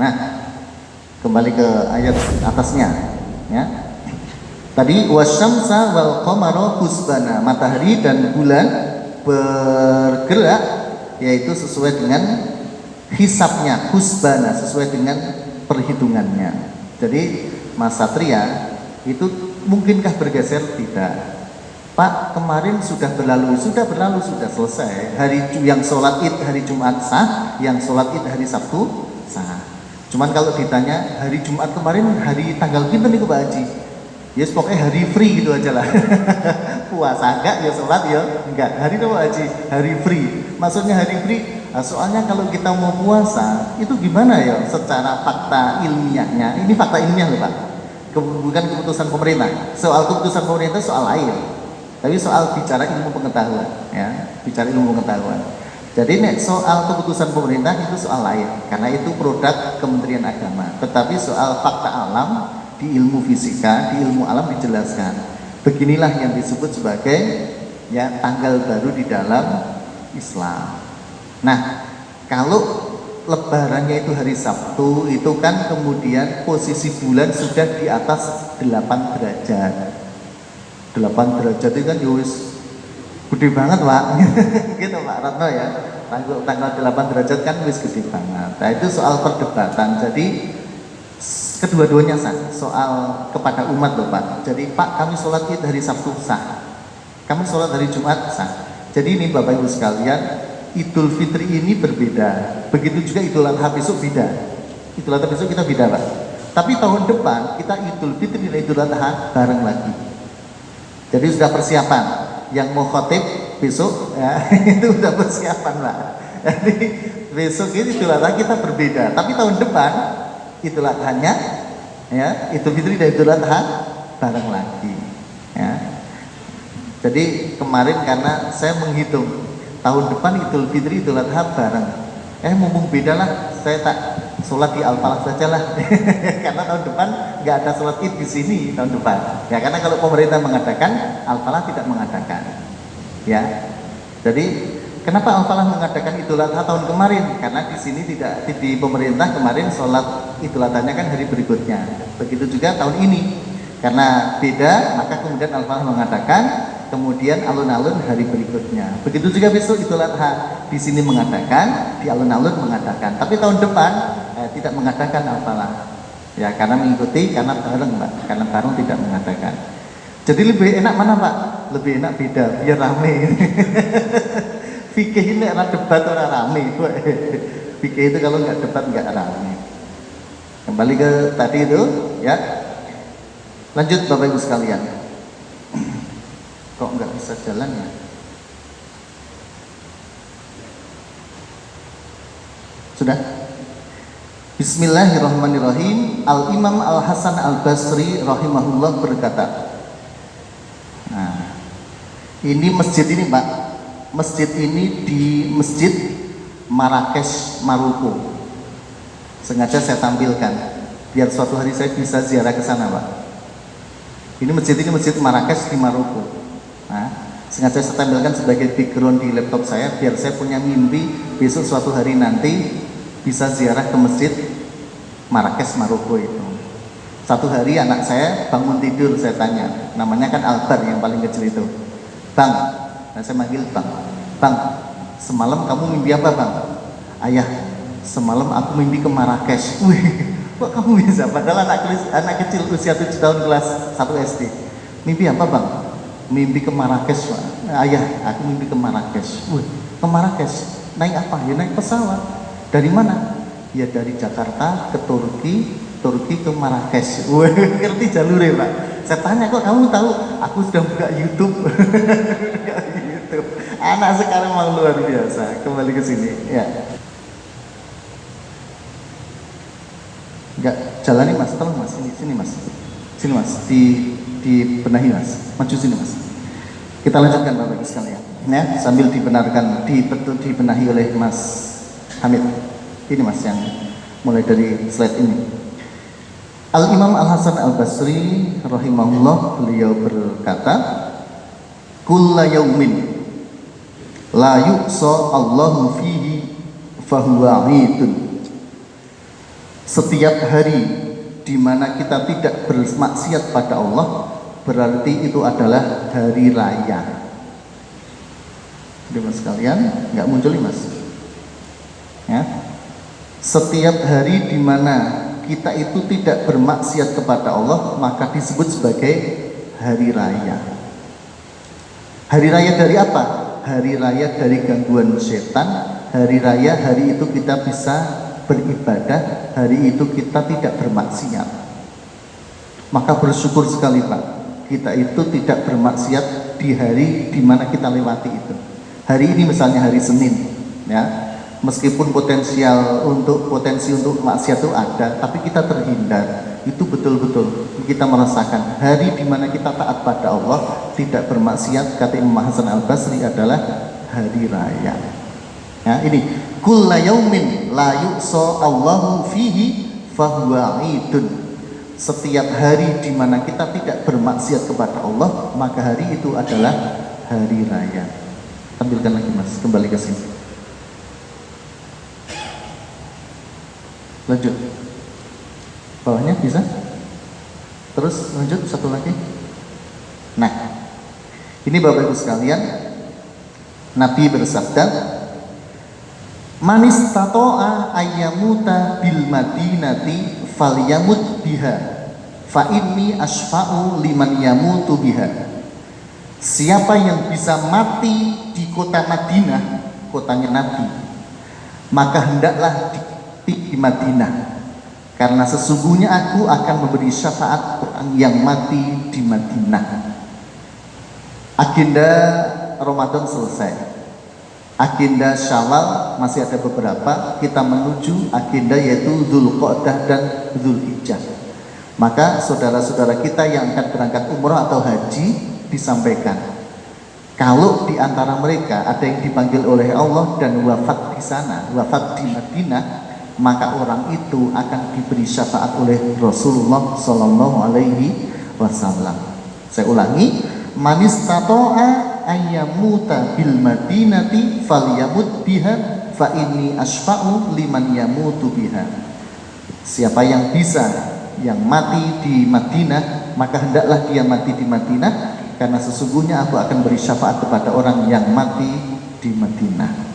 Nah, kembali ke ayat atasnya, ya. Tadi wasyamsa wal qamara husbana, matahari dan bulan bergerak yaitu sesuai dengan hisabnya, husbana, sesuai dengan perhitungannya. Jadi Mas Satria, itu mungkinkah bergeser? Tidak. Pak, kemarin sudah berlalu, sudah selesai. Hari yang sholat id hari Jumat sah, yang sholat id hari Sabtu sah. Cuman kalau ditanya hari Jumat kemarin hari tanggal pinten nih Pak Haji? Ya yes, pokoknya hari free gitu aja lah. Puasa enggak, ya sholat ya enggak. Hari itu Pak Haji, hari free. Maksudnya hari free, nah, soalnya kalau kita mau puasa itu gimana ya secara fakta ilmiahnya? Ini fakta ilmiah loh Pak, bukan keputusan pemerintah. Soal keputusan pemerintah soal lain, tapi soal bicara ilmu pengetahuan, ya, bicara ilmu pengetahuan. Jadi nek soal keputusan pemerintah itu soal lain, karena itu produk Kementerian Agama. Tetapi soal fakta alam di ilmu fisika, di ilmu alam dijelaskan. Beginilah yang disebut sebagai ya tanggal baru di dalam Islam. Nah, kalau lebarannya itu hari Sabtu, itu kan kemudian posisi bulan sudah di atas 8 derajat. 8 derajat itu kan yowis gede banget Pak. Gitu Pak Ratno ya. Tanggal 8 derajat kan wis gede banget. Nah, itu soal perdebatan. Jadi kedua-duanya sah. Soal kepada umat loh Pak. Jadi Pak, kami sholat id hari Sabtu sah, kami sholat hari Jumat sah. Jadi ini Bapak Ibu sekalian, Idul Fitri ini berbeda. Begitu juga Idul Adha besok beda. Idul Adha besok kita beda Pak. Tapi tahun depan kita Idul Fitri dan Idul Adha bareng lagi. Jadi sudah persiapan. Yang mau khotib besok ya, itu sudah persiapan Pak. Jadi besok ini Idul Adha kita berbeda. Tapi tahun depan Idul Adhanya ya, Idul Fitri dan Idul Adha bareng lagi. Ya. Jadi kemarin karena saya menghitung tahun depan Idul Fitri Idul Adha bareng, mumpung beda lah, saya tak sholat di Al-Falah saja lah. Karena tahun depan nggak ada sholat id di sini tahun depan. Ya karena kalau pemerintah mengadakan, Al-Falah tidak mengadakan. Ya, jadi kenapa Al-Falah mengadakan Idul Adha tahun kemarin? Karena di sini tidak, di pemerintah kemarin sholat Idul Adhanya kan hari berikutnya. Begitu juga tahun ini, karena beda maka kemudian Al-Falah mengadakan, kemudian alun-alun hari berikutnya. Begitu juga besok Idul Adha, di sini mengadakan, di alun-alun mengadakan. Tapi tahun depan tidak mengadakan Al-Falah. Ya karena mengikuti, karena bareng Pak, karena bareng tidak mengadakan. Jadi lebih enak mana Pak? Lebih enak beda, biar rame. Fikih ini era debat orang rame. Fikih itu kalau nggak debat nggak rame. Kembali ke tadi itu, ya. Lanjut Bapak Ibu sekalian. Kok nggak bisa jalan ya? Sudah? Bismillahirrahmanirrahim. Al-Imam Al-Hasan Al-Basri rahimahullah berkata. Nah, ini masjid ini Pak. Masjid ini di Masjid Marrakesh, Maroko. Sengaja saya tampilkan biar suatu hari saya bisa ziarah ke sana Pak. Ini masjid Marrakesh di Maroko. Nah, sengaja saya tampilkan sebagai background di laptop saya biar saya punya mimpi besok suatu hari nanti bisa ziarah ke Masjid Marrakesh, Maroko itu. Satu hari anak saya bangun tidur, saya tanya, namanya kan Albar yang paling kecil itu. Bang, nah saya manggil Bang, semalam kamu mimpi apa Bang? Ayah, semalam aku mimpi ke Marrakesh. Wih, kok kamu bisa? Padahal anak kecil usia 7 tahun kelas 1 SD. Mimpi apa Bang? Mimpi ke Marrakesh Pak. Ayah, aku mimpi ke Marrakesh. Wih, ke Marrakesh? Naik apa? Ya naik pesawat. Dari mana? Ya dari Jakarta ke Turki, Turki ke Marrakesh. Wih, ngerti jalurnya Pak. Saya tanya, kok kamu tahu? Aku sudah buka YouTube. YouTube. Anak sekarang memang luar biasa. Kembali ke sini. Ya. Enggak, jalani Mas, tolong Mas, sini Mas. Sini Mas, dibenahi Mas. Maju sini Mas. Kita lanjutkan Bapak Ibu sekalian. Ya, sambil dibenahi oleh Mas Hamid. Ini Mas yang mulai dari slide ini. Al-Imam Al-Hasan Al-Basri rahimahullah, beliau berkata, kulla yaumin la yuqsa Allahu fihi fahuwa 'idun. Setiap hari di mana kita tidak bermaksiat pada Allah, berarti itu adalah hari raya. Jadi mas sekalian, nggak muncul nih mas. Ya. Setiap hari di mana kita itu tidak bermaksiat kepada Allah, maka disebut sebagai hari raya. Hari raya dari apa? Hari raya dari gangguan setan. Hari raya, hari itu kita bisa beribadah, hari itu kita tidak bermaksiat. Maka bersyukur sekali Pak, kita itu tidak bermaksiat di hari di mana kita lewati itu. Hari ini misalnya hari Senin, ya, meskipun potensi untuk maksiat itu ada, tapi kita terhindar. Itu betul-betul kita merasakan hari di mana kita taat pada Allah, tidak bermaksiat. Kata Imam Hasan Al-Basri adalah hari raya. Ya, ini kulla yaumin la yu'sa Allahu fihi fahuwa idun. Setiap hari di mana kita tidak bermaksiat kepada Allah, maka hari itu adalah hari raya. Tampilkan lagi mas, kembali ke sini. Lanjut. Bawahnya bisa? Terus lanjut satu lagi. Nah, ini Bapak Ibu sekalian, Nabi bersabda, "Manis tato'a ayyamuta bil madinati falyamut biha, fa inni asfa'u liman yamutu biha." Siapa yang bisa mati di kota Madinah, kotanya Nabi, maka hendaklah di Madinah. Karena sesungguhnya aku akan memberi syafaat orang yang mati di Madinah. Agenda Ramadan selesai. Agenda Syawal masih ada beberapa. Kita menuju agenda yaitu Dzulqa'dah dan Dzulhijjah. Maka saudara-saudara kita yang akan berangkat umroh atau haji disampaikan. Kalau di antara mereka ada yang dipanggil oleh Allah dan wafat di sana, wafat di Madinah, maka orang itu akan diberi syafaat oleh Rasulullah Sallallahu Alaihi Wasallam. Saya ulangi, manis tato'a ayyamuta bil madinati falyamut biha fa inni asfa'u liman yamutu biha. Siapa yang bisa, yang mati di Madinah, maka hendaklah dia mati di Madinah, karena sesungguhnya aku akan beri syafaat kepada orang yang mati di Madinah.